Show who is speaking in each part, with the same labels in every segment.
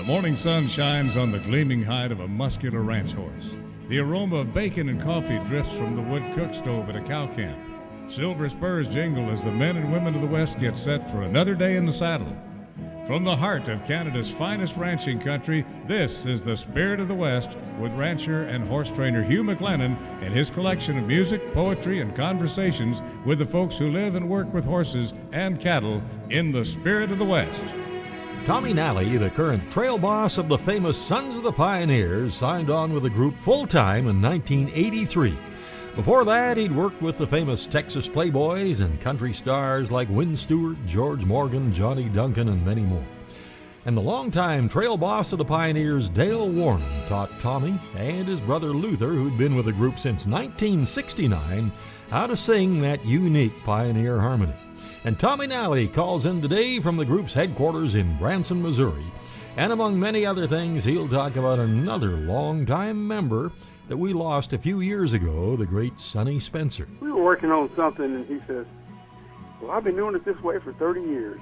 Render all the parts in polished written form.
Speaker 1: morning sun shines on the gleaming hide of a muscular ranch horse. The aroma of bacon and coffee drifts from the wood cook stove at a cow camp. Silver spurs jingle as the men and women of the West get set for another day in the saddle. From the heart of Canada's finest ranching country, this is the Spirit of the West with rancher and horse trainer Hugh McLennan and his collection of music, poetry, and conversations with the folks who live and work with horses and cattle in the Spirit of the West.
Speaker 2: Tommy Nally, the current trail boss of the famous Sons of the Pioneers, signed on with the group full-time in 1983. Before that, he'd worked with the famous Texas Playboys and country stars like Wynn Stewart, George Morgan, Johnny Duncan, and many more. And the longtime trail boss of the Pioneers, Dale Warren, taught Tommy and his brother Luther, who'd been with the group since 1969, how to sing that unique Pioneer harmony. And Tommy Nally calls in today from the group's headquarters in Branson, Missouri. And among many other things, he'll talk about another longtime member that we lost a few years ago, the great Sonny Spencer.
Speaker 3: We were working on something, and he says, well, I've been doing it this way for 30 years.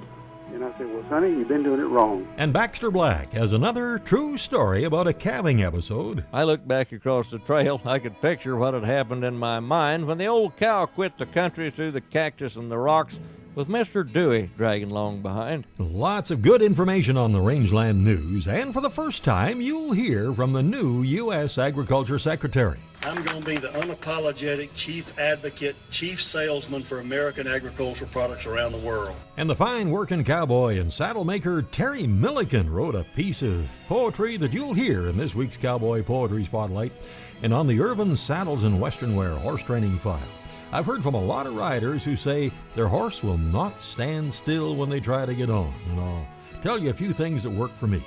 Speaker 3: And I said, well, Sonny, you've been doing it wrong.
Speaker 2: And Baxter Black has another true story about a calving episode.
Speaker 4: I looked back across the trail. I could picture what had happened in my mind when the old cow quit the country through the cactus and the rocks, with Mr. Dewey dragging along behind.
Speaker 2: Lots of good information on the Rangeland News, and for the first time, you'll hear from the new U.S. Agriculture Secretary.
Speaker 5: I'm going to be the unapologetic chief advocate, chief salesman for American agricultural products around the world.
Speaker 2: And the fine working cowboy and saddle maker Terry Milliken wrote a piece of poetry that you'll hear in this week's Cowboy Poetry Spotlight and on the Irvin Saddles and Western Wear horse training file. I've heard from a lot of riders who say their horse will not stand still when they try to get on, and I'll tell you a few things that work for me.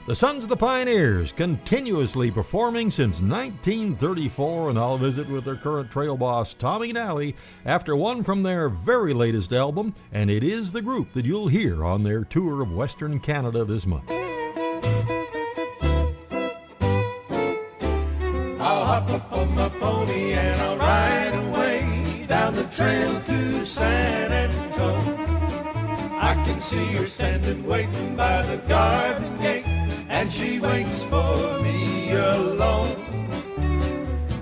Speaker 2: The Sons of the Pioneers, continuously performing since 1934, and I'll visit with their current trail boss, Tommy Nally, after one from their very latest album, and it is the group that you'll hear on their tour of Western Canada this month.
Speaker 6: I'll hop up on my pony and I'll ride away down the trail to San Antone. I can see her standing waiting by the garden gate, and she waits for me alone.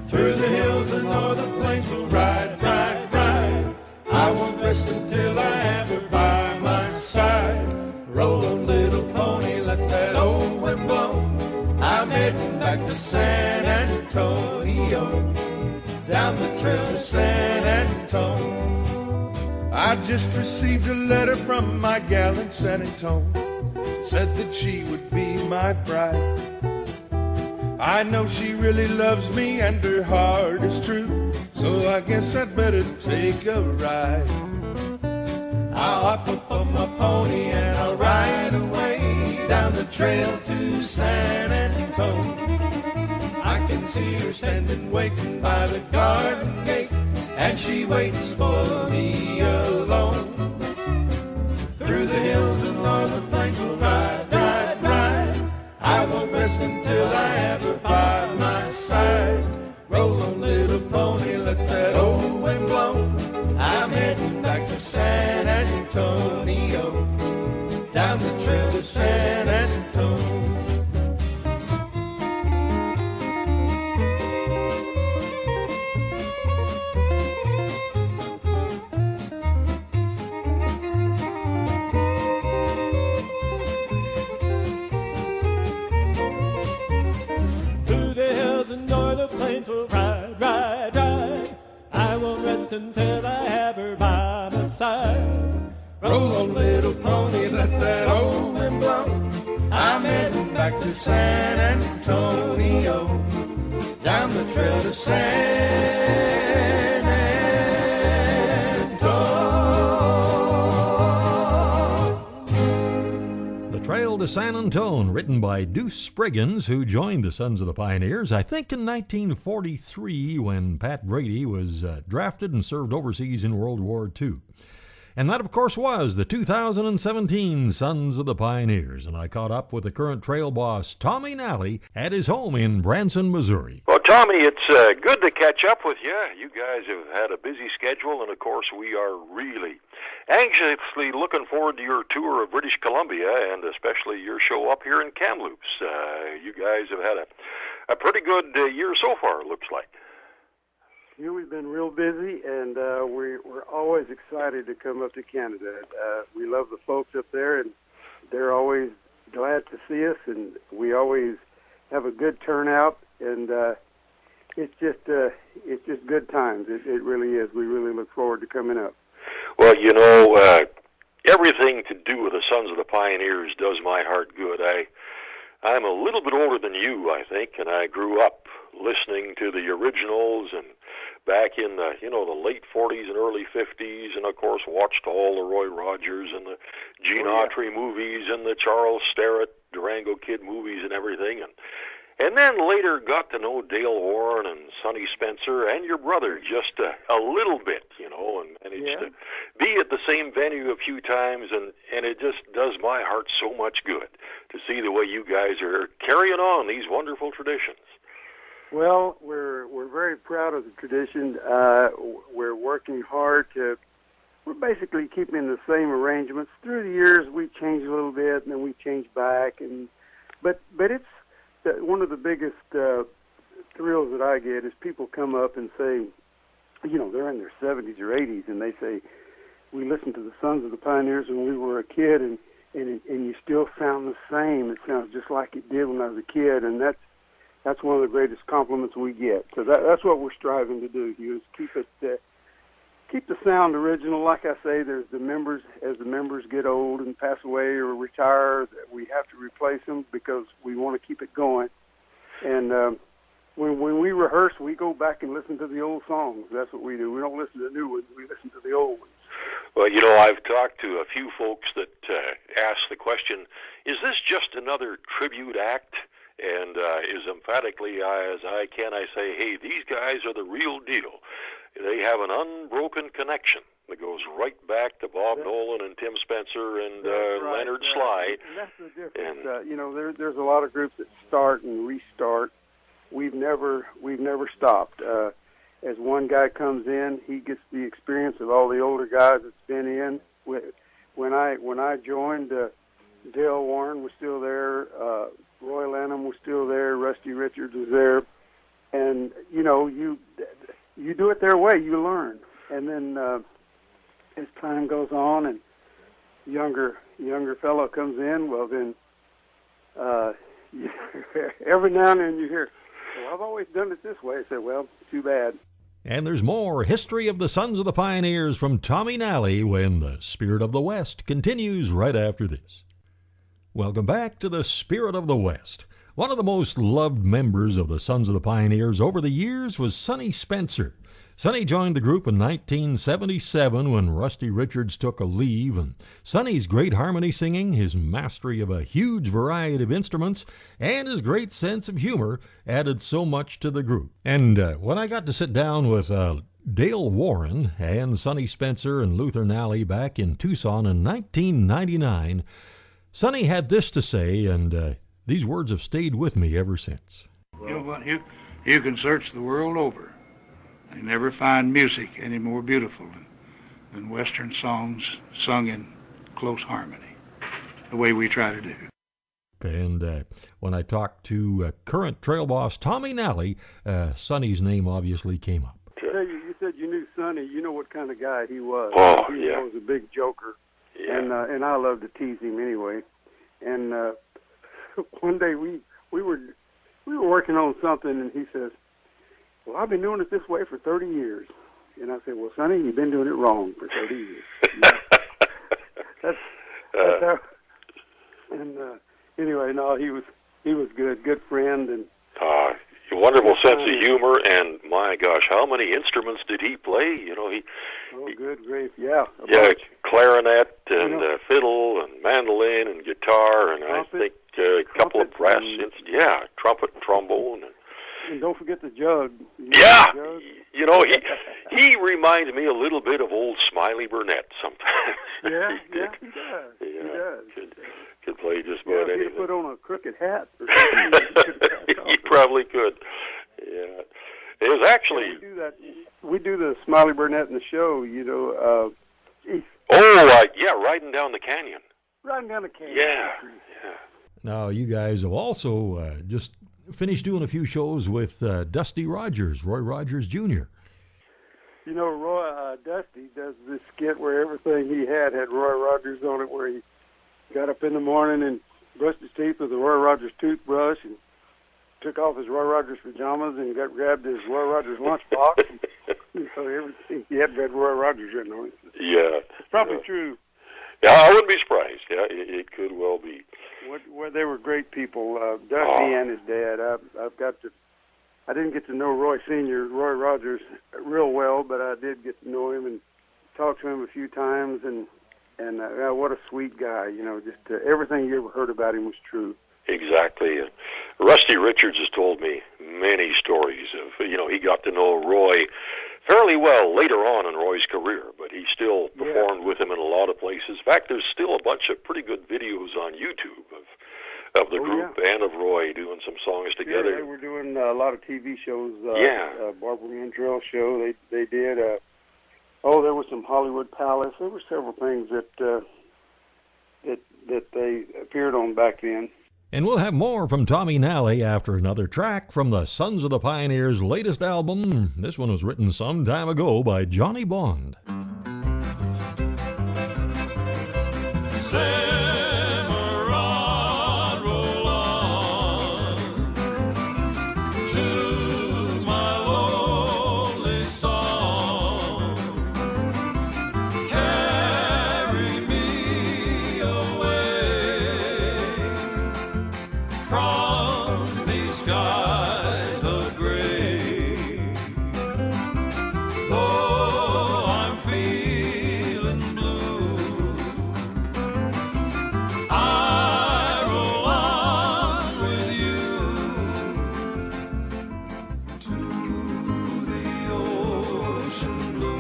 Speaker 6: Through the hills and northern plains we'll ride, ride, ride. I won't rest until I have her by my side. Roll on, little pony, let that old wind blow. I'm heading back to San Antonio, down the trail to San Antonio. I just received a letter from my gal in San Antonio. Said that she would be my bride. I know she really loves me and her heart is true, so I guess I'd better take a ride. I'll hop up on my pony and I'll ride away down the trail to San Antonio. I can see her standing waiting by the garden gate, and she waits for me alone. Through the hills and northern plains we'll ride, ride, ride. I won't rest until I have her by my side. Roll on, little pony, let that old wind blow. I'm heading back to San Antonio, down the trail to San Antonio. Until I have her by my side. Roll on, little pony, let that old wind blow. I'm heading back to San Antonio, down the trail to San Antonio.
Speaker 2: The Trail to San Antone, written by Deuce Spriggins, who joined the Sons of the Pioneers, I think in 1943 when Pat Brady was drafted and served overseas in World War II. And that, of course, was the 2017 Sons of the Pioneers, and I caught up with the current trail boss, Tommy Nally, at his home in Branson, Missouri.
Speaker 3: Well,
Speaker 7: Tommy, it's good to catch up with you. You guys have had a busy schedule, and of course we are really anxiously looking forward to your tour of British Columbia, and especially your show up here in Kamloops. You guys have had a pretty good year so far, it looks like.
Speaker 3: Yeah, we've been real busy, and we're always excited to come up to Canada. We love the folks up there, and they're always glad to see us, and we always have a good turnout, and it's just good times. It really is. We really look forward to coming up.
Speaker 7: Well, you know, everything to do with the Sons of the Pioneers does my heart good. I'm a little bit older than you, I think, and I grew up listening to the originals and back in the, the late 40s and early 50s, and of course watched all the Roy Rogers and the Gene Autry movies and the Charles Starrett Durango Kid movies and everything, and then later got to know Dale Warren and Sonny Spencer and your brother just a little bit, and it's to be at the same venue a few times, and it just does my heart so much good to see the way you guys are carrying on these wonderful traditions.
Speaker 3: Well, we're very proud of the tradition. We're working hard we're basically keeping the same arrangements. Through the years, we change a little bit, and then we change back, but it's one of the biggest thrills that I get is people come up and say, they're in their 70s or 80s, and they say, we listened to the Sons of the Pioneers when we were a kid, and you still sound the same. It sounds just like it did when I was a kid, and that's one of the greatest compliments we get. So that's what we're striving to do, Hugh, is keep the sound original. Like I say, there's the members, as the members get old and pass away or retire, we have to replace them because we want to keep it going. And when we rehearse, we go back and listen to the old songs. That's what we do. We don't listen to new ones. We listen to the old ones.
Speaker 7: Well, I've talked to a few folks that ask the question, is this just another tribute act? And as emphatically as I can, I say, hey, these guys are the real deal. They have an unbroken connection that goes right back to Bob Nolan and Tim Spencer and Leonard Sly.
Speaker 3: And that's the difference. There's a lot of groups that start and restart. We've never stopped. As one guy comes in, he gets the experience of all the older guys that's been in. When I joined, Dale Warren was still there. Roy Lanham was still there. Rusty Richards was there. And, you do it their way, you learn. And then as time goes on and younger fellow comes in, well, then every now and then you hear, well, I've always done it this way. I said, well, too bad.
Speaker 2: And there's more history of the Sons of the Pioneers from Tommy Nally when the Spirit of the West continues right after this. Welcome back to the Spirit of the West. One of the most loved members of the Sons of the Pioneers over the years was Sonny Spencer. Sonny joined the group in 1977 when Rusty Richards took a leave, and Sonny's great harmony singing, his mastery of a huge variety of instruments, and his great sense of humor added so much to the group. And when I got to sit down with Dale Warren and Sonny Spencer and Luther Nally back in Tucson in 1999, Sonny had this to say, and these words have stayed with me ever since.
Speaker 8: You know what, you can search the world over and never find music any more beautiful than Western songs sung in close harmony, the way we try to do.
Speaker 2: And when I talked to current trail boss Tommy Nally, Sonny's name obviously came up.
Speaker 3: You said you knew Sonny. You know what kind of guy he was.
Speaker 7: Oh,
Speaker 3: he was a big joker. Yeah. And I love to tease him anyway. And one day we were working on something, and he says, well, I've been doing it this way for 30 years. And I said, well, Sonny, you've been doing it wrong for 30 years. That's how. And anyway, no, he was good friend, and
Speaker 7: wonderful sense of humor, and my gosh, how many instruments did he play?
Speaker 3: Good grief, yeah.
Speaker 7: Clarinet and fiddle and mandolin and guitar, and trumpet, I think a couple of brass instruments. Trumpet and trombone.
Speaker 3: And don't forget the jug.
Speaker 7: He reminds me a little bit of old Smiley Burnett sometimes.
Speaker 3: Yeah, he does. He does.
Speaker 7: Could play just about anything.
Speaker 3: If he put on a crooked hat or something,
Speaker 7: he probably could. Yeah. was actually...
Speaker 3: We do the Smiley Burnett in the show, East.
Speaker 7: Yeah, riding down the canyon.
Speaker 3: Riding down the canyon.
Speaker 7: Yeah.
Speaker 2: Now, you guys have also just finished doing a few shows with Dusty Rogers, Roy Rogers Jr.
Speaker 3: Dusty does this skit where everything he had Roy Rogers on it, where he got up in the morning and brushed his teeth with a Roy Rogers toothbrush and took off his Roy Rogers pajamas and grabbed his Roy Rogers lunchbox. Everything he had Roy Rogers written on it.
Speaker 7: Yeah.
Speaker 3: It's probably true.
Speaker 7: Yeah, I wouldn't be surprised. Yeah, it could well be.
Speaker 3: They were great people, Dusty and his dad. I didn't get to know Roy Sr., Roy Rogers, real well, but I did get to know him and talk to him a few times. And what a sweet guy. Just everything you ever heard about him was true.
Speaker 7: Exactly. Rusty Richards has told me many stories of, he got to know Roy fairly well later on in Roy's career, but he still performed with him in a lot of places. In fact, there's still a bunch of pretty good videos on YouTube of the group and of Roy doing some songs together.
Speaker 3: Yeah, they were doing a lot of TV shows. Barbara Mandrell show. They did. There was some Hollywood Palace. There were several things that they appeared on back then.
Speaker 2: And we'll have more from Tommy Nally after another track from the Sons of the Pioneers' latest album. This one was written some time ago by Johnny Bond.
Speaker 6: Cimarron, roll on to my lonely song. Carry me away from these skies of gray. Though I'm feeling blue, I roll on with you to the ocean blue.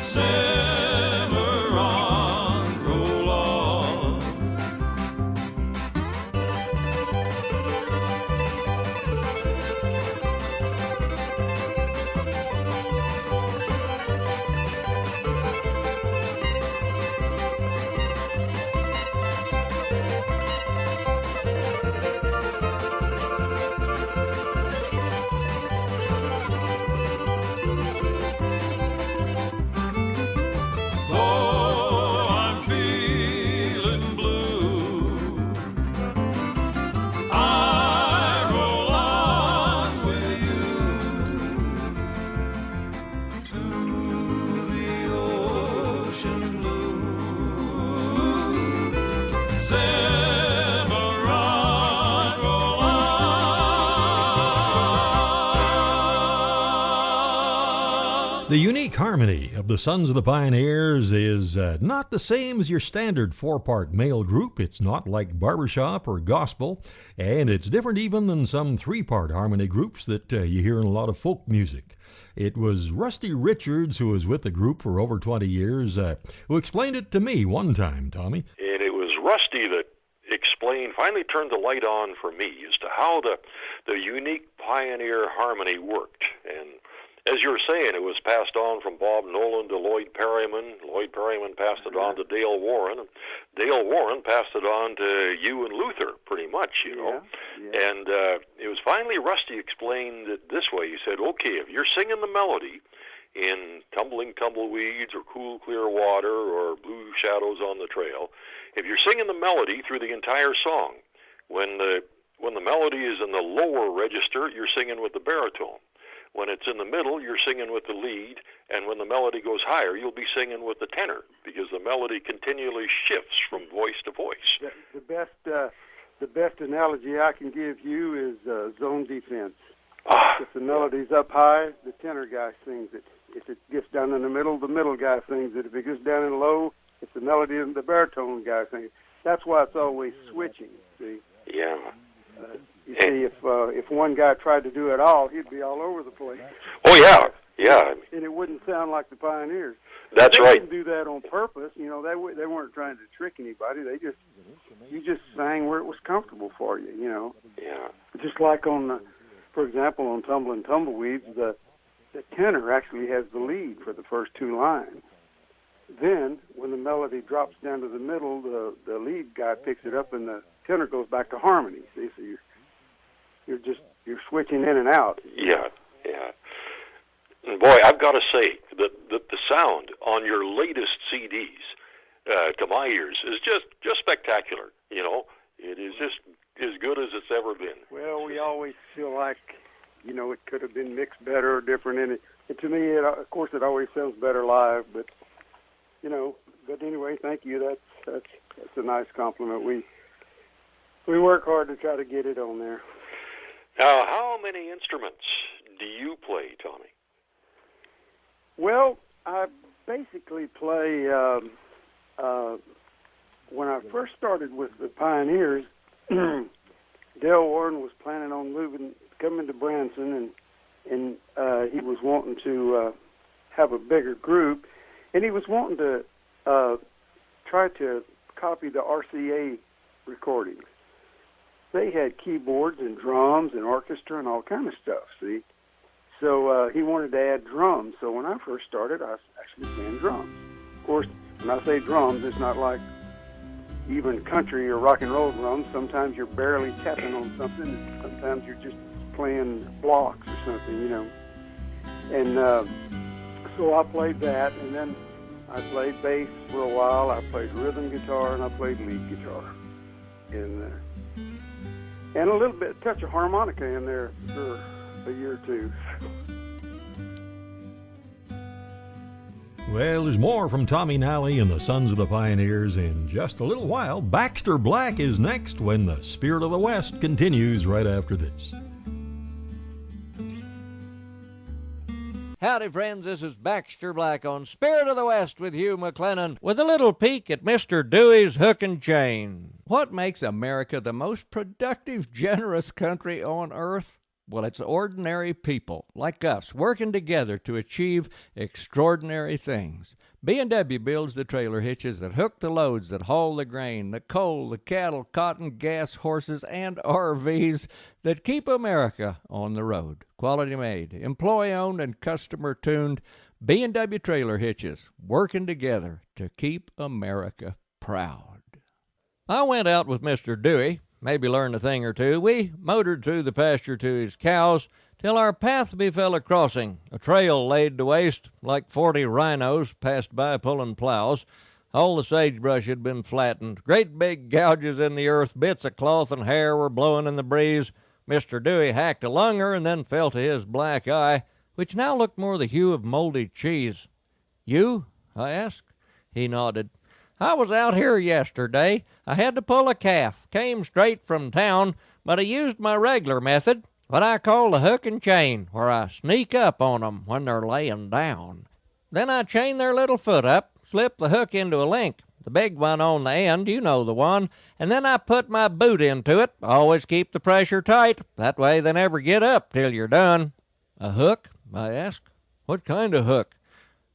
Speaker 6: Cimarron, roll on. Though I'm feeling blue, I roll on with you to the ocean blue. Cimarron, roll on.
Speaker 2: The unique harmony of the Sons of the Pioneers is not the same as your standard four-part male group. It's not like barbershop or gospel, and it's different even than some three-part harmony groups that you hear in a lot of folk music. It was Rusty Richards, who was with the group for over 20 years, who explained it to me one time, Tommy.
Speaker 7: And it was Rusty that finally turned the light on for me as to how the unique Pioneer harmony worked. And as you were saying, it was passed on from Bob Nolan to Lloyd Perryman. Lloyd Perryman passed it on to Dale Warren. And Dale Warren passed it on to you and Luther, pretty much,
Speaker 3: Yeah.
Speaker 7: And it was finally Rusty explained it this way. He said, okay, if you're singing the melody in Tumbling Tumbleweeds or Cool Clear Water or Blue Shadows on the Trail, if you're singing the melody through the entire song, when the melody is in the lower register, you're singing with the baritone. When it's in the middle, you're singing with the lead, and when the melody goes higher, you'll be singing with the tenor, because the melody continually shifts from voice to voice.
Speaker 3: The best analogy I can give you is zone defense. If the melody's up high, the tenor guy sings it. If it gets down in the middle guy sings it. If it gets down in low, it's the melody and the baritone guy sings it. That's why it's always switching, see?
Speaker 7: Yeah.
Speaker 3: You see, if one guy tried to do it all, he'd be all over the place.
Speaker 7: Oh, yeah, yeah.
Speaker 3: And it wouldn't sound like the Pioneers.
Speaker 7: That's
Speaker 3: they
Speaker 7: right.
Speaker 3: didn't do that on purpose. They weren't trying to trick anybody. You just sang where it was comfortable for you.
Speaker 7: Yeah.
Speaker 3: Just like on for example, on Tumbling Tumbleweeds, the tenor actually has the lead for the first two lines. Then, when the melody drops down to the middle, the lead guy picks it up, and the tenor goes back to harmony. See, so you're switching in and out.
Speaker 7: Yeah. And boy, I've got to say that the sound on your latest CDs, to my ears, is just spectacular. You know, it is just as good as it's ever been.
Speaker 3: Well, we always feel like, you know, it could have been mixed better or different, and to me, of course, it always sounds better live. But you know, but anyway, thank you. That's a nice compliment. We work hard to try to get it on there.
Speaker 7: Now, how many instruments do you play, Tommy?
Speaker 3: Well, I basically play, when I first started with the Pioneers, Dale Warren was planning on coming to Branson, and he was wanting to have a bigger group, and he was wanting to try to copy the RCA recordings. They had keyboards and drums and orchestra and all kind of stuff, see? So he wanted to add drums. So when I first started, I was actually playing drums. Of course, when I say drums, it's not like even country or rock and roll drums. Sometimes you're barely tapping on something. And sometimes you're just playing blocks or something, you know. And so I played that, and then I played bass for a while. I played rhythm guitar, and I played lead guitar. And a little bit, touch of harmonica in there for a year or two.
Speaker 2: Well, there's more from Tommy Nally and the Sons of the Pioneers in just a little while. Baxter Black is next when the Spirit of the West continues right after this.
Speaker 4: Howdy, friends. This is Baxter Black on Spirit of the West with Hugh McLennan with a little peek at Mr. Dewey's Hook and Chain. What makes America the most productive, generous country on earth? Well, it's ordinary people like us working together to achieve extraordinary things. B&W builds the trailer hitches that hook the loads that haul the grain, the coal, the cattle, cotton, gas, horses, and RVs that keep America on the road. Quality made, employee-owned, and customer-tuned. B&W trailer hitches working together to keep America proud. I went out with Mr. Dewey, maybe learned a thing or two. We motored through the pasture to his cows till our path befell a crossing, a trail laid to waste like 40 rhinos passed by pulling plows. All the sagebrush had been flattened. Great big gouges in the earth, bits of cloth and hair were blowing in the breeze. Mr. Dewey hacked a lunger and then fell to his black eye, which now looked more the hue of moldy cheese. "You?" I asked. He nodded. "I was out here yesterday. I had to pull a calf. Came straight from town, but I used my regular method, what I call the hook and chain, where I sneak up on 'em when they're laying down. Then I chain their little foot up, slip the hook into a link, the big one on the end, you know the one, and then I put my boot into it. Always keep the pressure tight. That way they never get up till you're done." "A hook?" I asked. "What kind of hook?"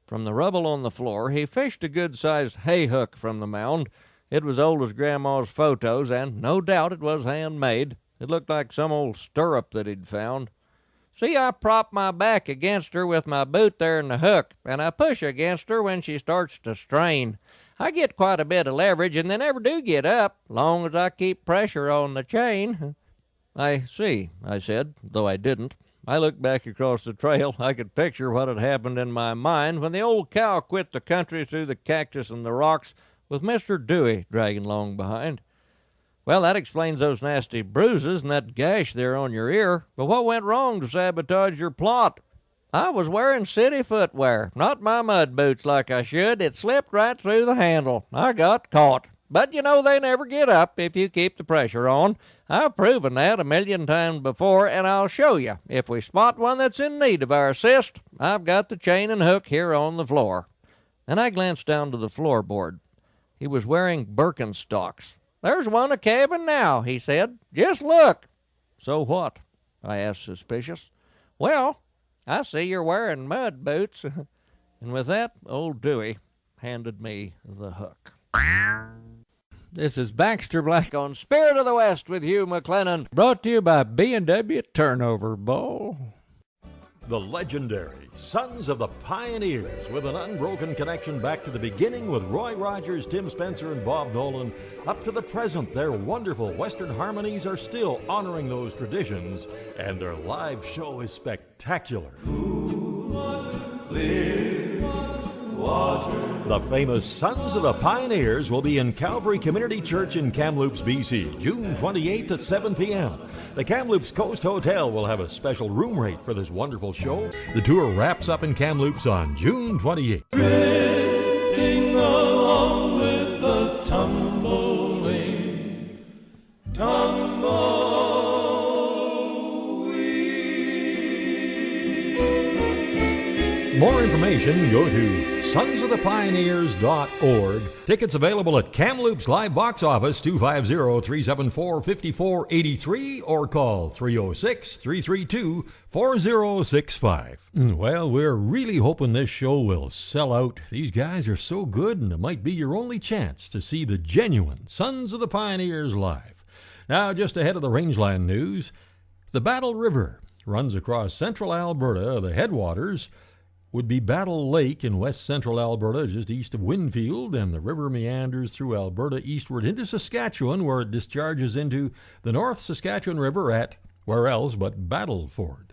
Speaker 4: From the rubble on the floor, he fished a good-sized hay hook from the mound. It was old as Grandma's photos, and no doubt it was handmade. It looked like some old stirrup that he'd found. "See, I prop my back against her with my boot there in the hook, and I push against her when she starts to strain. I get quite a bit of leverage, and they never do get up, long as I keep pressure on the chain." "I see," I said, though I didn't. I looked back across the trail. I could picture what had happened in my mind when the old cow quit the country through the cactus and the rocks with Mr. Dewey dragging along behind. "Well, that explains those nasty bruises and that gash there on your ear. But what went wrong to sabotage your plot?" "I was wearing city footwear, not my mud boots like I should. It slipped right through the handle. I got caught. But you know they never get up if you keep the pressure on. I've proven that 1,000,000 times before, and I'll show you. If we spot one that's in need of our assist, I've got the chain and hook here on the floor." Then I glanced down to the floorboard. He was wearing Birkenstocks. "There's one a-calving now," he said. "Just look." "So what?" I asked, suspicious. "Well, I see you're wearing mud boots." And with that, old Dewey handed me the hook. This is Baxter Black on Spirit of the West with Hugh McLennan, brought to you by B&W Turnover Bowl.
Speaker 2: The legendary Sons of the Pioneers, with an unbroken connection back to the beginning with Roy Rogers, Tim Spencer, and Bob Nolan. Up to the present, their wonderful Western harmonies are still honoring those traditions, and their live show is spectacular. The famous Sons of the Pioneers will be in Calvary Community Church in Kamloops, BC, June 28th at 7 p.m. The Kamloops Coast Hotel will have a special room rate for this wonderful show. The tour wraps up in Kamloops on June 28th.
Speaker 6: Drifting along with the tumbling, tumbleweed.
Speaker 2: More information, go to sonsofthepioneers.org. Tickets available at Kamloops Live Box Office 250-374-5483 or call 306-332-4065. Well, we're really hoping this show will sell out. These guys are so good, and it might be your only chance to see the genuine Sons of the Pioneers live. Now, just ahead of the Rangeland news, the Battle River runs across central Alberta. The headwaters would be Battle Lake in west central Alberta, just east of Winfield, and the river meanders through Alberta eastward into Saskatchewan, where it discharges into the North Saskatchewan River at, where else but Battleford.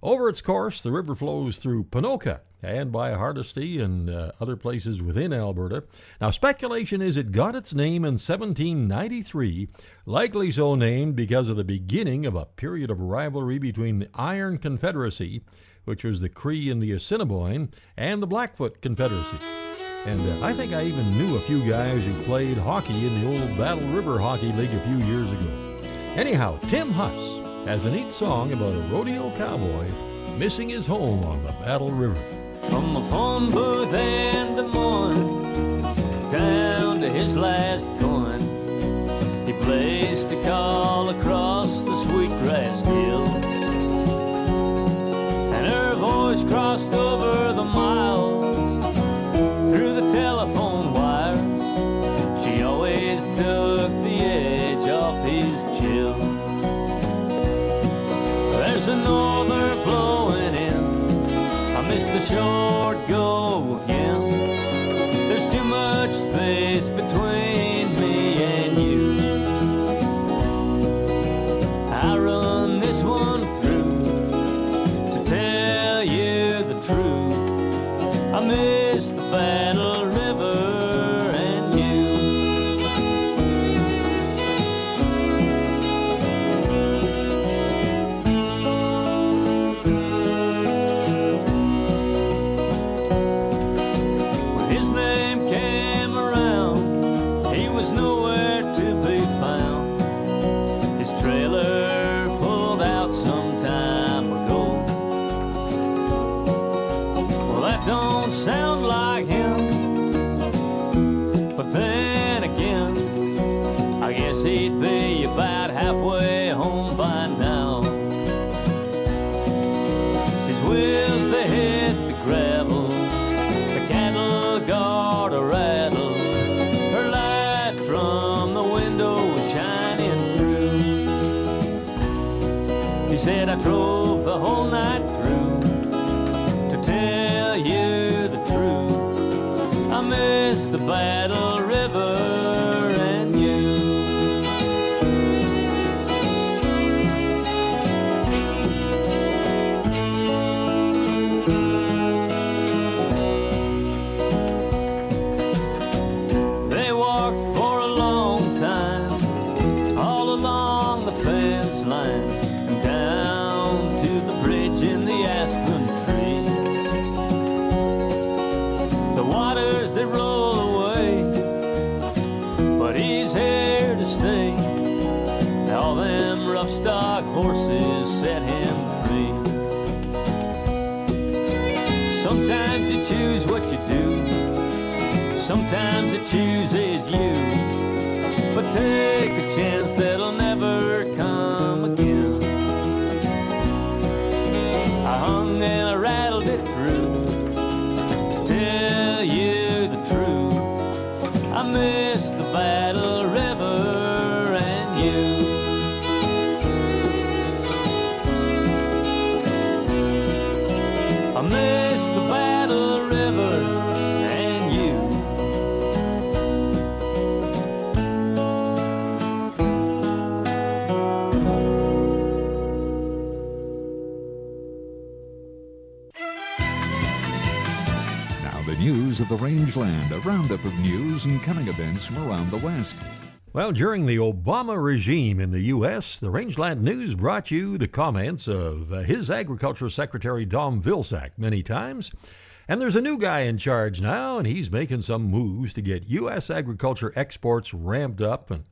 Speaker 2: Over its course, the river flows through Ponoka and by Hardisty and other places within Alberta. Now, speculation is it got its name in 1793, likely so named because of the beginning of a period of rivalry between the Iron Confederacy, which was the Cree and the Assiniboine, and the Blackfoot Confederacy. And I think I even knew a few guys who played hockey in the old Battle River Hockey League a few years ago. Anyhow, Tim Huss has a neat song about a rodeo cowboy missing his home on the Battle River.
Speaker 9: From the phone booth in Des Moines down to his last coin, he placed a call across the Sweetgrass Hills. Her voice crossed over the miles through the telephone wires. She always took the edge off his chill. There's a norther blowing in, I missed the short go again. There's too much space between me and you. I run this one through to tell you the truth. I miss the Battle River and you. When his name came around, he was nowhere to be found. His trailer pulled out some time ago. Well, that don't sound like him, but then again, I guess he'd be about halfway home by now. His wheels, they hit the gravel, the cattle guard a rattle. Her light from the window was shining through. He said, I drove the whole night through to tell you the truth. I miss the Battle River and you. They walked for a long time all along the fence line and down to the bridge in the aspen tree. The waters they roll away, but he's here to stay. All them rough stock horses set him free. Sometimes you choose what you do, sometimes it chooses you. But take a chance that'll never come again. I hung and I rattled it through to tell you the truth. I miss the Battle
Speaker 10: the Rangeland, a roundup of news and coming events from around the West.
Speaker 2: Well, during the Obama regime in the U.S., the Rangeland News brought you the comments of his Agriculture Secretary, Dom Vilsack, many times. And there's a new guy in charge now, and he's making some moves to get U.S. agriculture exports ramped up. And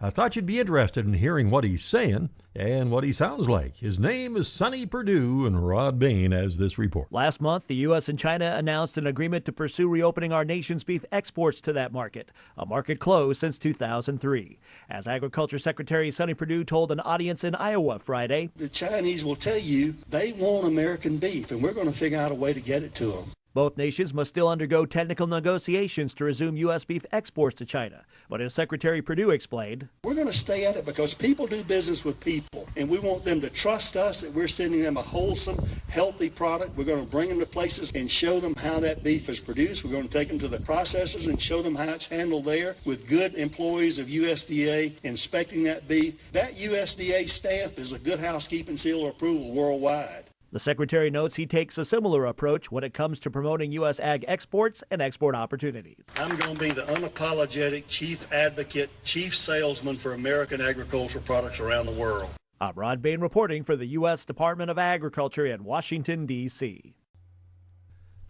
Speaker 2: I thought you'd be interested in hearing what he's saying and what he sounds like. His name is Sonny Perdue, and Rod Bain has this report.
Speaker 11: Last month, the U.S. and China announced an agreement to pursue reopening our nation's beef exports to that market, a market closed since 2003. As Agriculture Secretary Sonny Perdue told an audience in Iowa Friday,
Speaker 5: The Chinese will tell you they want American beef, and we're going to figure out a way to get it to them.
Speaker 11: both nations must still undergo technical negotiations to resume U.S. beef exports to China. But as Secretary Perdue explained,
Speaker 5: we're going to stay at it because people do business with people, and we want them to trust us that we're sending them a wholesome, healthy product. We're going to bring them to places and show them how that beef is produced. We're going to take them to the processors and show them how it's handled there with good employees of USDA inspecting that beef. That USDA stamp is a good housekeeping seal of approval worldwide.
Speaker 11: the Secretary notes he takes a similar approach when it comes to promoting U.S. ag exports and export opportunities.
Speaker 5: I'm going to be the unapologetic chief advocate, chief salesman for American agricultural products around the world.
Speaker 11: I'm Rod Bain reporting for the U.S. Department of Agriculture in Washington, D.C.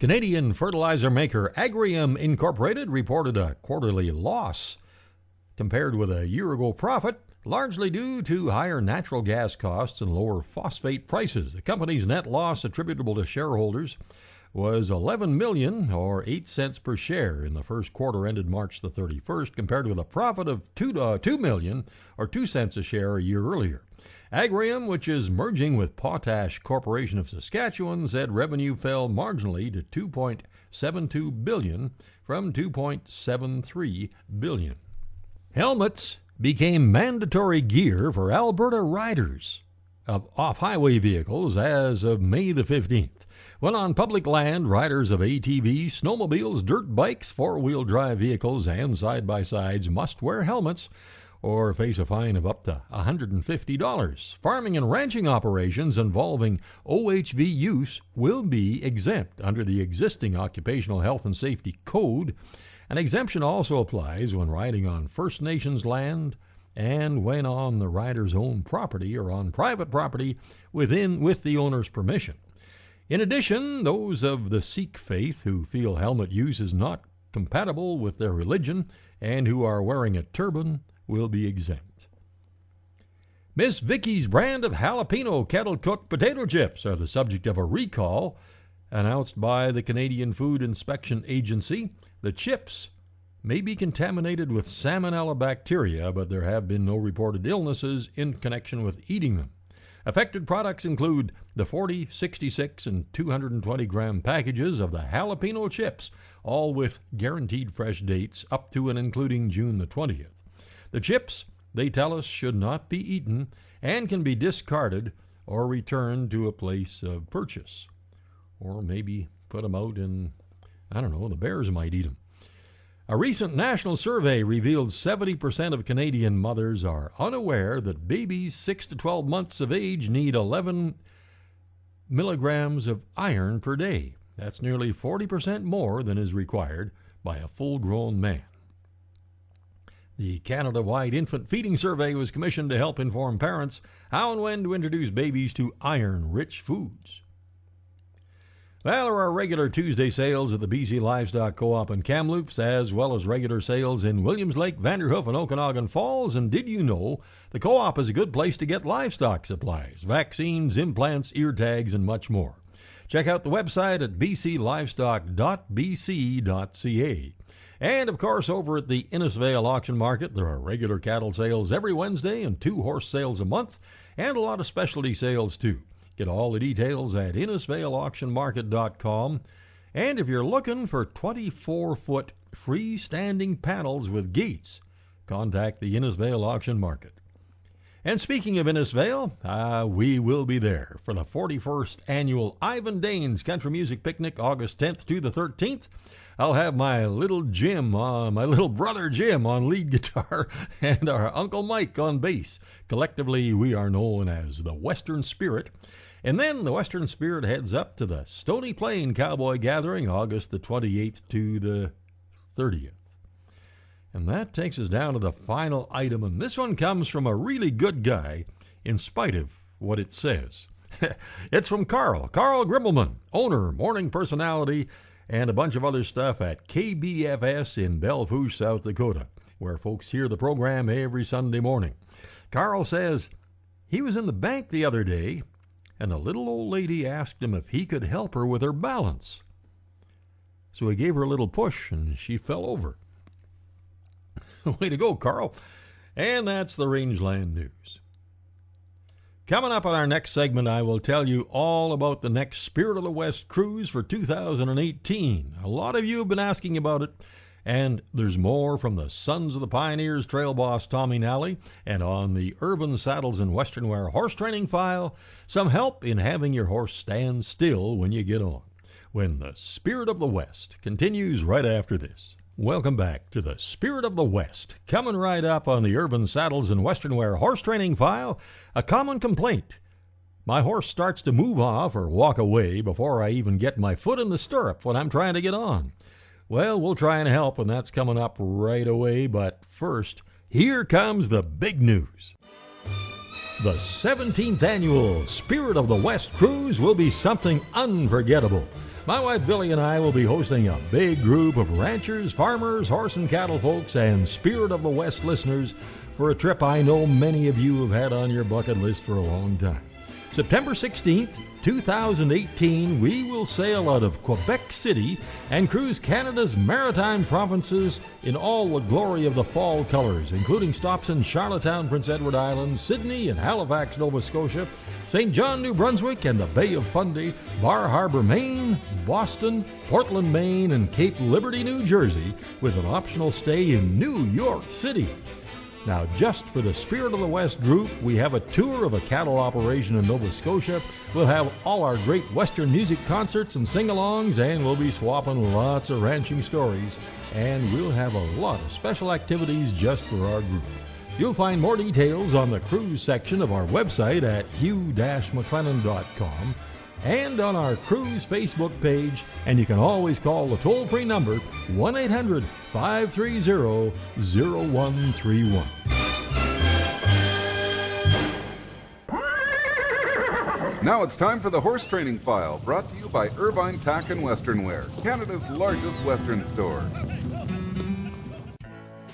Speaker 2: Canadian fertilizer maker Agrium Incorporated reported a quarterly loss compared with a year-ago profit, largely due to higher natural gas costs and lower phosphate prices. The company's net loss attributable to shareholders was $11 million, or 8 cents per share, in the first quarter ended March the 31st, compared with a profit of $2 million, or 2 cents a share, a year earlier. Agrium, which is merging with Potash Corporation of Saskatchewan, said revenue fell marginally to $2.72 billion from $2.73 billion. Helmets became mandatory gear for Alberta riders of off-highway vehicles as of May the 15th. When on public land, riders of ATVs, snowmobiles, dirt bikes, four-wheel drive vehicles, and side-by-sides must wear helmets or face a fine of up to $150. Farming and ranching operations involving OHV use will be exempt under the existing Occupational Health and Safety Code. An exemption also applies when riding on First Nations land and when on the rider's own property or on private property with the owner's permission. In addition, those of the Sikh faith who feel helmet use is not compatible with their religion and who are wearing a turban will be exempt. Miss Vicky's brand of jalapeno kettle-cooked potato chips are the subject of a recall announced by the Canadian Food Inspection Agency. The chips may be contaminated with salmonella bacteria, but there have been no reported illnesses in connection with eating them. Affected products include the 40, 66, and 220-gram packages of the jalapeno chips, all with guaranteed fresh dates up to and including June the 20th. The chips, they tell us, should not be eaten and can be discarded or returned to a place of purchase. Or maybe put them out and, the bears might eat them. A recent national survey revealed 70% of Canadian mothers are unaware that babies 6 to 12 months of age need 11 milligrams of iron per day. That's nearly 40% more than is required by a full-grown man. The Canada-wide infant feeding survey was commissioned to help inform parents how and when to introduce babies to iron-rich foods. Well, there are regular Tuesday sales at the BC Livestock Co-op in Kamloops, as well as regular sales in Williams Lake, Vanderhoof, and Okanagan Falls. And did you know the co-op is a good place to get livestock supplies, vaccines, implants, ear tags, and much more. Check out the website at bclivestock.bc.ca. And, of course, over at the Innisfail Auction Market, there are regular cattle sales every Wednesday and 2 horse sales a month, and a lot of specialty sales, too. Get all the details at InnisfailAuctionMarket.com. And if you're looking for 24-foot freestanding panels with gates, contact the Innisfail Auction Market. And speaking of Innisfail, we will be there for the 41st annual Ivan Danes Country Music Picnic, August 10th to the 13th. I'll have my little brother Jim on lead guitar and our Uncle Mike on bass. Collectively, we are known as the Western Spirit. And then the Western Spirit heads up to the Stony Plain Cowboy Gathering, August the 28th to the 30th. And that takes us down to the final item, and this one comes from a really good guy, in spite of what it says. It's from Carl Grimbleman, owner, morning personality, and a bunch of other stuff at KBFS in Belle Fourche, South Dakota, where folks hear the program every Sunday morning. Carl says he was in the bank the other day, and a little old lady asked him if he could help her with her balance. So he gave her a little push, and she fell over. Way to go, Carl. And that's the Rangeland News. Coming up on our next segment, I will tell you all about the next Spirit of the West cruise for 2018. A lot of you have been asking about it, and there's more from the Sons of the Pioneers trail boss Tommy Nally, and on the Urban Saddles and Western Wear horse training file, some help in having your horse stand still when you get on, when the Spirit of the West continues right after this. Welcome back to the Spirit of the West. Coming right up on the Urban Saddles and Western Wear horse training file, a common complaint. My horse starts to move off or walk away before I even get my foot in the stirrup when I'm trying to get on. Well, we'll try and help, and that's coming up right away, but first, here comes the big news. The 17th annual Spirit of the West cruise will be something unforgettable. My wife Billy and I will be hosting a big group of ranchers, farmers, horse and cattle folks, and Spirit of the West listeners for a trip I know many of you have had on your bucket list for a long time. September 16th, 2018, we will sail out of Quebec City and cruise Canada's maritime provinces in all the glory of the fall colors, including stops in Charlottetown, Prince Edward Island, Sydney and Halifax, Nova Scotia, St. John, New Brunswick and the Bay of Fundy, Bar Harbor, Maine, Boston, Portland, Maine, and Cape Liberty, New Jersey, with an optional stay in New York City. Now, just for the Spirit of the West group, we have a tour of a cattle operation in Nova Scotia. We'll have all our great Western music concerts and sing-alongs, and we'll be swapping lots of ranching stories. And we'll have a lot of special activities just for our group. You'll find more details on the cruise section of our website at hugh-mclennan.com and on our cruise Facebook page, and you can always call the toll-free number 1-800-530-0131.
Speaker 12: Now it's time for the Horse Training File, brought to you by Irvine Tack and Western Wear, Canada's largest Western store.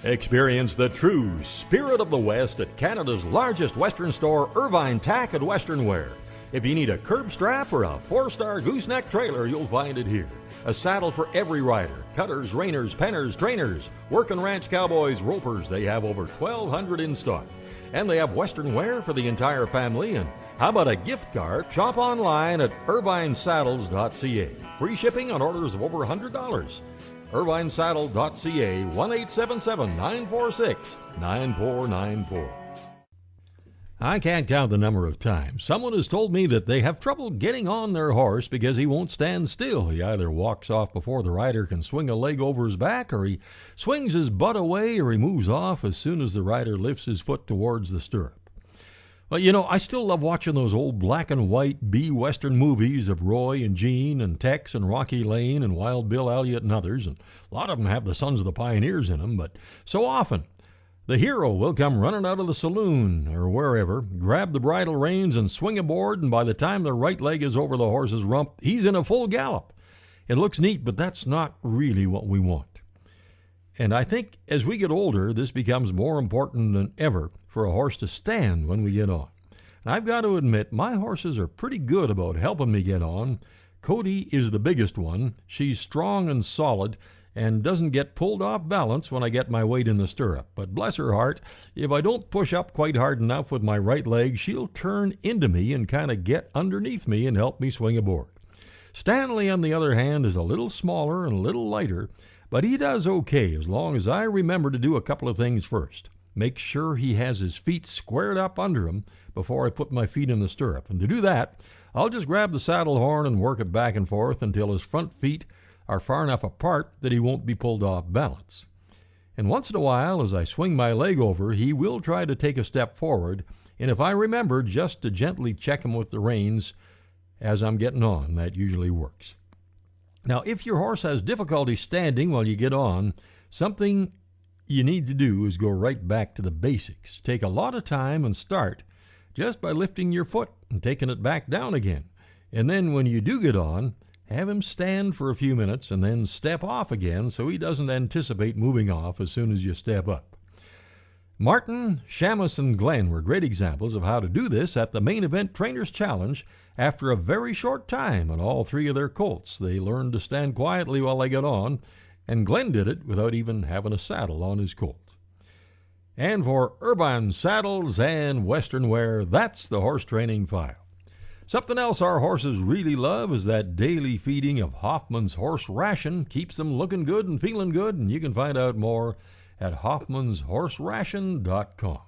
Speaker 2: Experience the true Spirit of the West at Canada's largest Western store, Irvine Tack and Western Wear. If you need a curb strap or a 4-star gooseneck trailer, you'll find it here. A saddle for every rider. Cutters, reiners, penners, trainers, work and ranch cowboys, ropers. They have over 1,200 in stock. And they have Western wear for the entire family. And how about a gift card? Shop online at irvinesaddles.ca. Free shipping on orders of over $100. irvinesaddle.ca, 1-877-946-9494. I can't count the number of times someone has told me that they have trouble getting on their horse because he won't stand still. He either walks off before the rider can swing a leg over his back, or he swings his butt away, or he moves off as soon as the rider lifts his foot towards the stirrup. Well, you know, I still love watching those old black and white B-Western movies of Roy and Gene and Tex and Rocky Lane and Wild Bill Elliott and others, and a lot of them have the Sons of the Pioneers in them, but so often the hero will come running out of the saloon or wherever, grab the bridle reins and swing aboard, and by the time the right leg is over the horse's rump, he's in a full gallop. It looks neat, but that's not really what we want. And I think as we get older, this becomes more important than ever for a horse to stand when we get on. And I've got to admit, my horses are pretty good about helping me get on. Cody is the biggest one. She's strong and solid and doesn't get pulled off balance when I get my weight in the stirrup. But bless her heart, if I don't push up quite hard enough with my right leg, she'll turn into me and kind of get underneath me and help me swing aboard. Stanley, on the other hand, is a little smaller and a little lighter, but he does okay as long as I remember to do a couple of things first. Make sure he has his feet squared up under him before I put my feet in the stirrup. And to do that, I'll just grab the saddle horn and work it back and forth until his front feet are far enough apart that he won't be pulled off balance. And once in a while, as I swing my leg over, he will try to take a step forward, and if I remember just to gently check him with the reins as I'm getting on. That usually works. Now, if your horse has difficulty standing while you get on, something you need to do is go right back to the basics. Take a lot of time and start just by lifting your foot and taking it back down again. And then when you do get on, have him stand for a few minutes and then step off again so he doesn't anticipate moving off as soon as you step up. Martin, Shamus, and Glenn were great examples of how to do this at the Main Event Trainers Challenge. After a very short time on all three of their colts, they learned to stand quietly while they got on, and Glenn did it without even having a saddle on his colt. And for Irvine Saddles and Western Wear, that's the Horse Training File. Something else our horses really love is that daily feeding of Hoffman's Horse Ration. Keeps them looking good and feeling good, and you can find out more at hoffmanshorseration.com.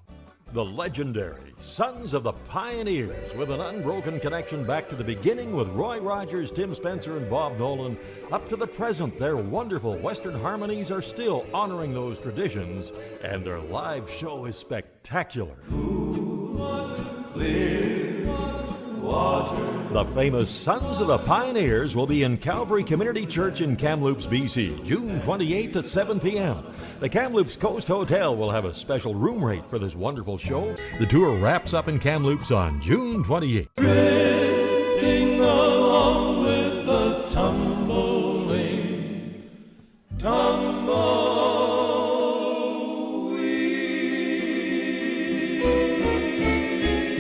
Speaker 2: The legendary Sons of the Pioneers, with an unbroken connection back to the beginning with Roy Rogers, Tim Spencer, and Bob Nolan. Up to the present, their wonderful Western harmonies are still honoring those traditions, and their live show is spectacular.
Speaker 6: Cool, clear water.
Speaker 2: The famous Sons of the Pioneers will be in Calvary Community Church in Kamloops, BC, June 28th at 7 p.m. The Kamloops Coast Hotel will have a special room rate for this wonderful show. The tour wraps up in Kamloops on June 28th.
Speaker 6: Drifting along with the tumbling, tumbleweed.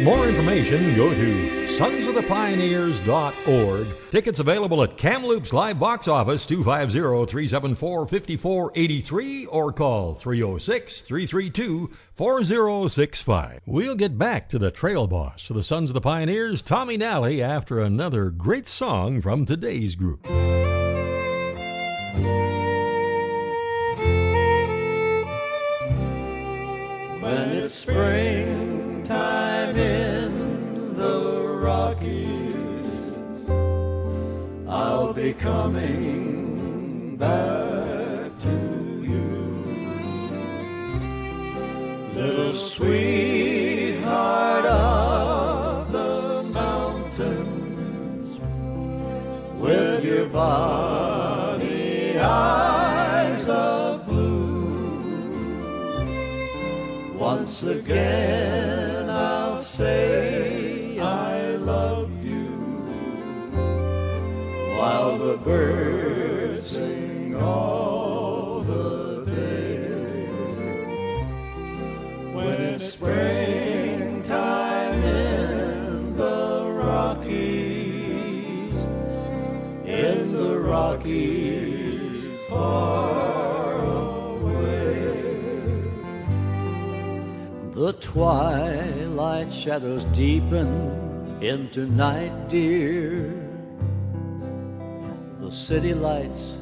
Speaker 2: More information, go to sonsofthepioneers.org. Tickets available at Kamloops Live Box Office 250-374-5483 or call 306-332-4065. We'll get back to the trail boss of the Sons of the Pioneers, Tommy Nally, after another great song from today's group.
Speaker 6: When it's springtime in the Rockies, I'll be coming back to you, little sweetheart of the mountains, with your bonny eyes of blue. Once again I'll say I love you, while the birds sing all the day. When it's springtime in the Rockies, far away. The twilight shadows deepen into night, dear. The city lights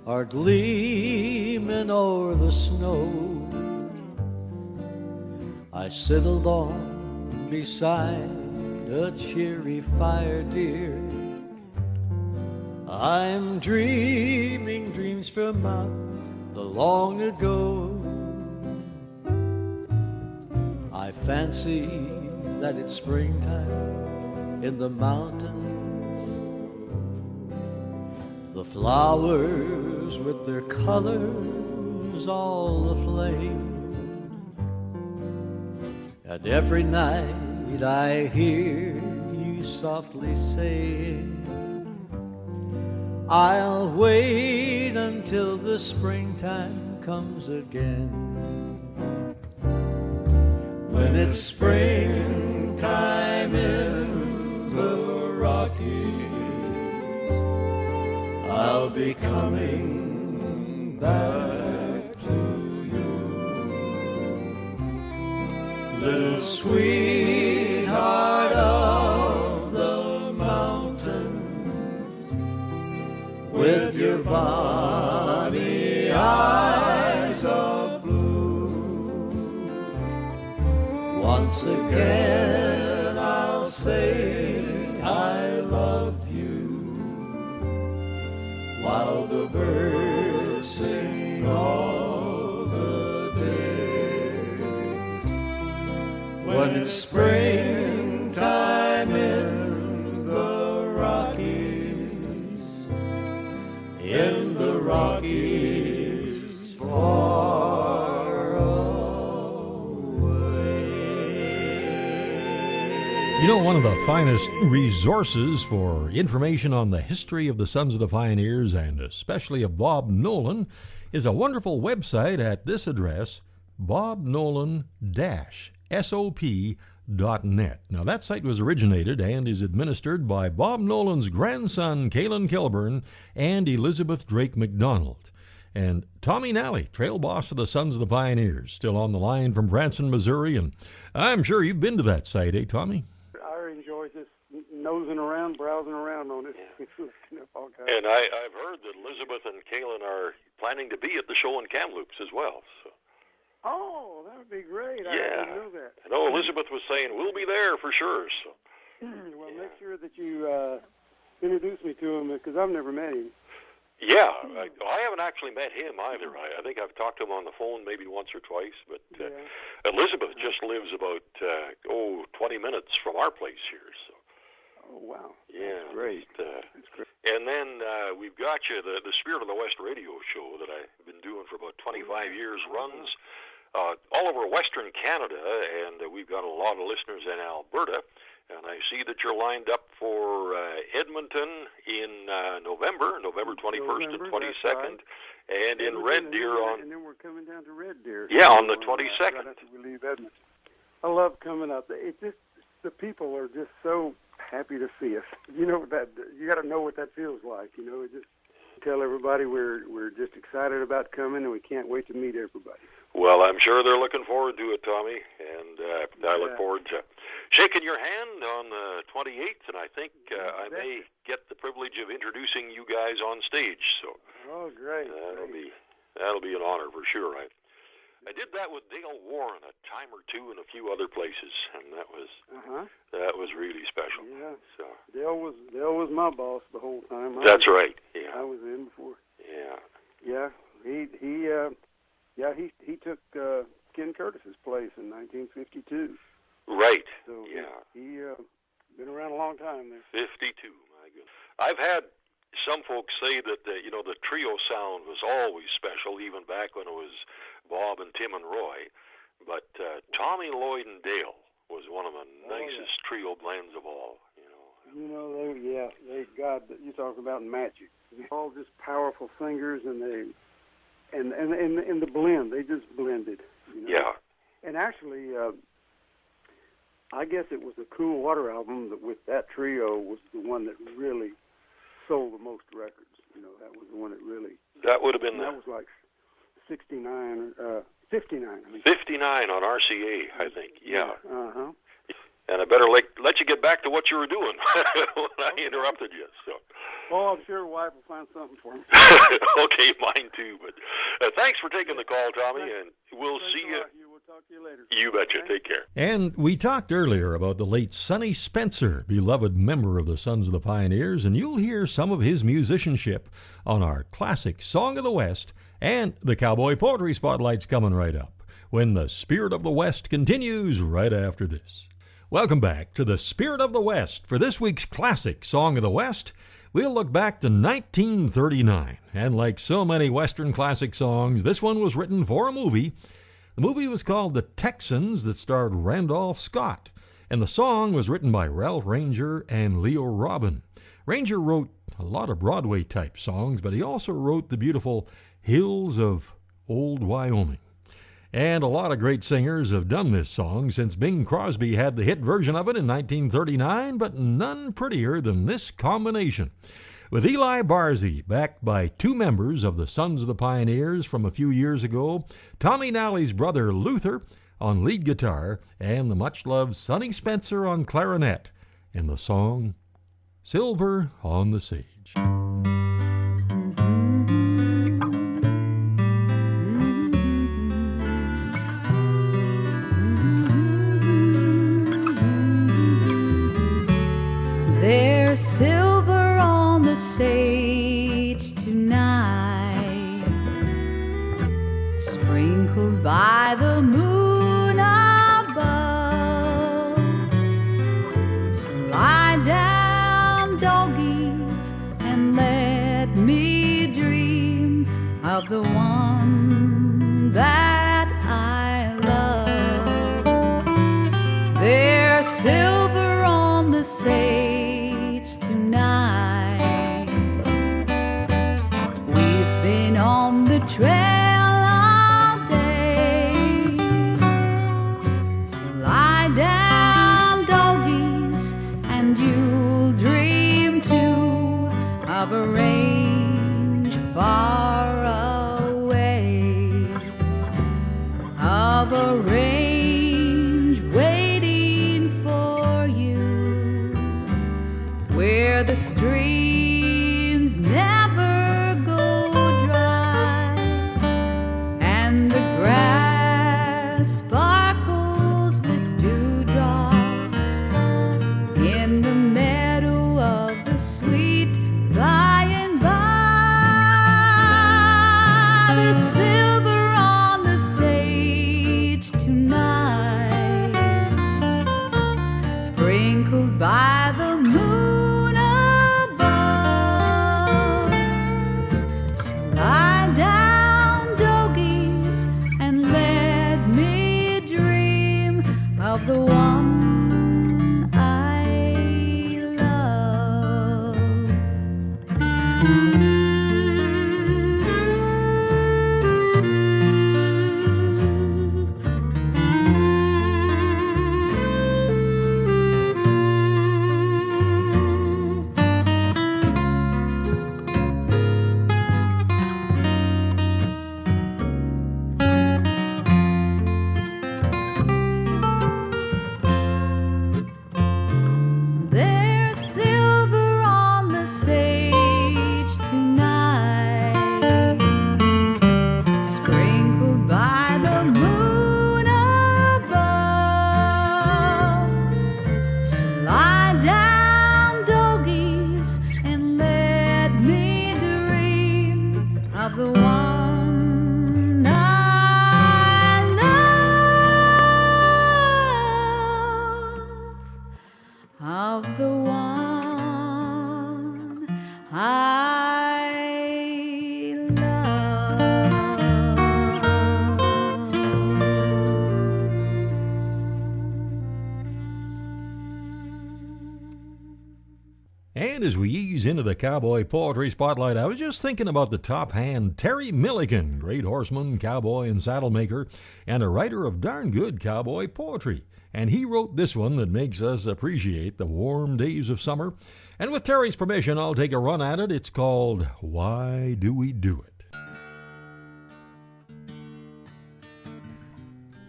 Speaker 6: are gleaming o'er the snow. I sit alone beside a cheery fire, dear. I'm dreaming dreams from out the long ago. I fancy that it's springtime in the mountains. The flowers with their colors all aflame. And every night I hear you softly saying, I'll wait until the springtime comes again. When it's springtime in the Rockies, I'll be coming back to you, little sweetheart of the mountains, with your bonny eyes of blue. Once again I'll say I love you, while the birds sing all the day. When it's springtime in the
Speaker 2: You know, one of the finest resources for information on the history of the Sons of the Pioneers, and especially of Bob Nolan, is a wonderful website at this address, bobnolan-sop.net. Now, that site was originated and is administered by Bob Nolan's grandson, Kalen Kilburn, and Elizabeth Drake McDonald. And Tommy Nally, trail boss of the Sons of the Pioneers, still on the line from Branson, Missouri, and I'm sure you've been to that site, eh, Tommy?
Speaker 3: I enjoy just nosing around, browsing around on it.
Speaker 7: And I've heard that Elizabeth and Kalen are planning to be at the show in Kamloops as well. So.
Speaker 3: Oh, that would be great.
Speaker 7: Yeah.
Speaker 3: I didn't know that.
Speaker 7: I know Elizabeth was saying we'll be there for sure. So.
Speaker 3: Well, make sure that you introduce me to him, because I've never met him.
Speaker 7: Yeah, I haven't actually met him either. I think I've talked to him on the phone maybe once or twice, but Elizabeth just lives about 20 minutes from our place here. So.
Speaker 3: Oh, wow.
Speaker 7: Yeah,
Speaker 3: that's great.
Speaker 7: That's great. And then we've got you the Spirit of the West radio show that I've been doing for about 25 years. Runs all over Western Canada, and we've got a lot of listeners in Alberta. And I see that you're lined up for Edmonton in November 21st and 22nd, and in Red Deer on...
Speaker 3: And then we're coming down to Red Deer.
Speaker 7: Yeah, on the 22nd.
Speaker 3: Right after we leave Edmonton. I love coming up. It's just, the people are just so happy to see us. You know that you got to know what that feels like. You know, just tell everybody we're just excited about coming, and we can't wait to meet everybody.
Speaker 7: Well, I'm sure they're looking forward to it, Tommy, and I look forward to shaking your hand on the 28th, and I think I may get the privilege of introducing you guys on stage. So,
Speaker 3: great!
Speaker 7: That'll be an honor for sure. I did that with Dale Warren a time or two in a few other places, and that was really special.
Speaker 3: Yeah.
Speaker 7: So
Speaker 3: Dale was my boss the whole time.
Speaker 7: That's right. Yeah.
Speaker 3: I was in before.
Speaker 7: Yeah.
Speaker 3: Yeah. He took Ken Curtis's place in 1952.
Speaker 7: Right.
Speaker 3: So he been around a long time there.
Speaker 7: 52. My goodness. I've had some folks say that the trio sound was always special, even back when it was Bob and Tim and Roy. But Tommy, Lloyd, and Dale was one of the nicest trio blends of all.
Speaker 3: God, you talk about magic. They're all just powerful singers, and the blend, they just blended. You know?
Speaker 7: Yeah.
Speaker 3: And actually, I guess it was the Cool Water album that with that trio was the one that really sold the most records. You know, that was the one that really.
Speaker 7: That would have been.
Speaker 3: That was like 59, 59. I mean.
Speaker 7: 59 on RCA, I think. Yeah.
Speaker 3: Uh-huh.
Speaker 7: And I better let you get back to what you were doing when I interrupted you. So.
Speaker 3: Oh, I'm sure wife will find something for me.
Speaker 7: Okay, mine too. But thanks for taking the call, Tommy, and we'll see you.
Speaker 3: We'll talk to you later.
Speaker 7: You betcha. Take care.
Speaker 2: And we talked earlier about the late Sonny Spencer, beloved member of the Sons of the Pioneers, and you'll hear some of his musicianship on our classic Song of the West, and the Cowboy Poetry Spotlight's coming right up, when the Spirit of the West continues right after this. Welcome back to the Spirit of the West. For this week's classic Song of the West, we'll look back to 1939. And like so many Western classic songs, this one was written for a movie. The movie was called The Texans, that starred Randolph Scott. And the song was written by Ralph Ranger and Leo Robin. Ranger wrote a lot of Broadway-type songs, but he also wrote the beautiful Hills of Old Wyoming. And a lot of great singers have done this song since Bing Crosby had the hit version of it in 1939, but none prettier than this combination. With Eli Barzy, backed by two members of the Sons of the Pioneers from a few years ago, Tommy Nally's brother Luther on lead guitar, and the much-loved Sonny Spencer on clarinet, in the song Silver on the Sage.
Speaker 13: There's silver on the sage tonight, sprinkled by the moon above. So lie down, doggies, and let me dream of the one that I love. There's silver on sage tonight. We've been on the trail all day, so lie down, doggies, and you'll dream too of a range far away, of a range waiting for you, where the streams never go dry, and the grass sparkles with dewdrops in the meadow of the sweet by and by. The silver on the sage tonight, sprinkled by the moon above. So lie down, doggies, and let me dream of the one I love. There's silver on the sage tonight, sprinkled by the moon above. So lie down, doggies, and let me dream of the one I love, of the one I love.
Speaker 2: And as we ease into the cowboy poetry spotlight, I was just thinking about the top hand Terry Milligan, great horseman, cowboy, and saddle maker, and a writer of darn good cowboy poetry. And he wrote this one that makes us appreciate the warm days of summer. And with Terry's permission, I'll take a run at it. It's called Why Do We Do It?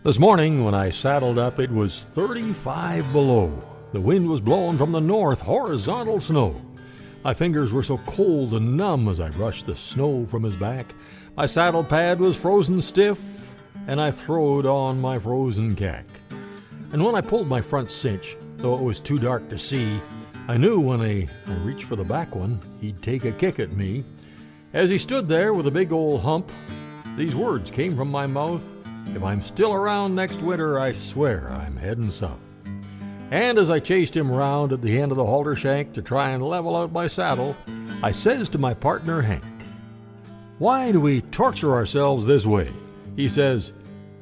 Speaker 2: This morning when I saddled up, it was 35 below. The wind was blowing from the north, horizontal snow. My fingers were so cold and numb as I brushed the snow from his back. My saddle pad was frozen stiff, and I throwed on my frozen cack. And when I pulled my front cinch, though it was too dark to see, I knew when I reached for the back one, he'd take a kick at me. As he stood there with a big old hump, these words came from my mouth: "If I'm still around next winter, I swear I'm heading south." And as I chased him round at the end of the halter shank to try and level out my saddle, I says to my partner Hank, "Why do we torture ourselves this way?" He says,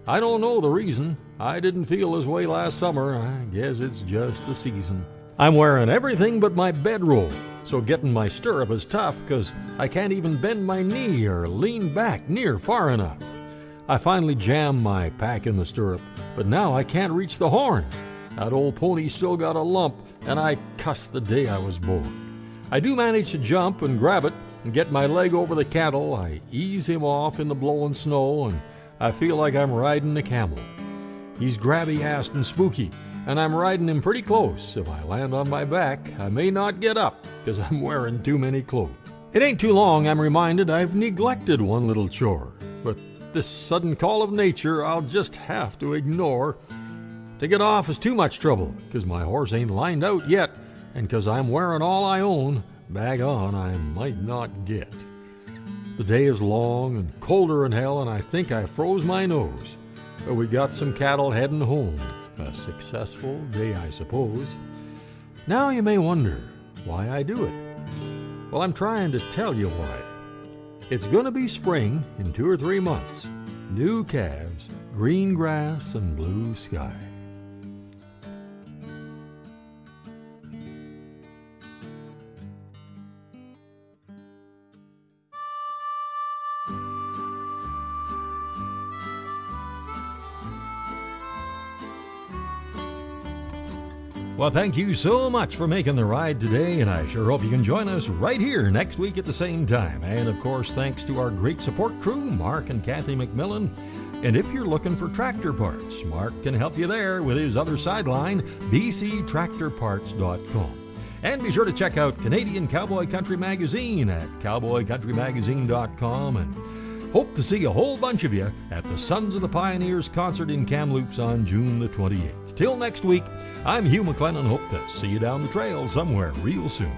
Speaker 2: "I don't know the reason. I didn't feel this way last summer. I guess it's just the season. I'm wearing everything but my bedroll, so getting my stirrup is tough, 'cause I can't even bend my knee or lean back near far enough. I finally jammed my pack in the stirrup, but now I can't reach the horn. That old pony's still got a lump, and I cussed the day I was born. I do manage to jump and grab it and get my leg over the cantle. I ease him off in the blowing snow, and I feel like I'm riding a camel. He's grabby-assed and spooky, and I'm riding him pretty close. If I land on my back, I may not get up, 'cause I'm wearing too many clothes. It ain't too long I'm reminded I've neglected one little chore, but this sudden call of nature I'll just have to ignore. To get off is too much trouble, 'cause my horse ain't lined out yet, and 'cause I'm wearing all I own, bag on I might not get. The day is long and colder than hell, and I think I froze my nose. But we got some cattle heading home. A successful day, I suppose. Now you may wonder why I do it. Well, I'm trying to tell you why. It's gonna be spring in 2 or 3 months. New calves, green grass, and blue sky. Well, thank you so much for making the ride today, and I sure hope you can join us right here next week at the same time. And of course, thanks to our great support crew, Mark and Kathy McMillan. And if you're looking for tractor parts, Mark can help you there with his other sideline, bctractorparts.com. And be sure to check out Canadian Cowboy Country Magazine at cowboycountrymagazine.com, and hope to see a whole bunch of you at the Sons of the Pioneers concert in Kamloops on June the 28th. Till next week, I'm Hugh McLennan. Hope to see you down the trail somewhere real soon.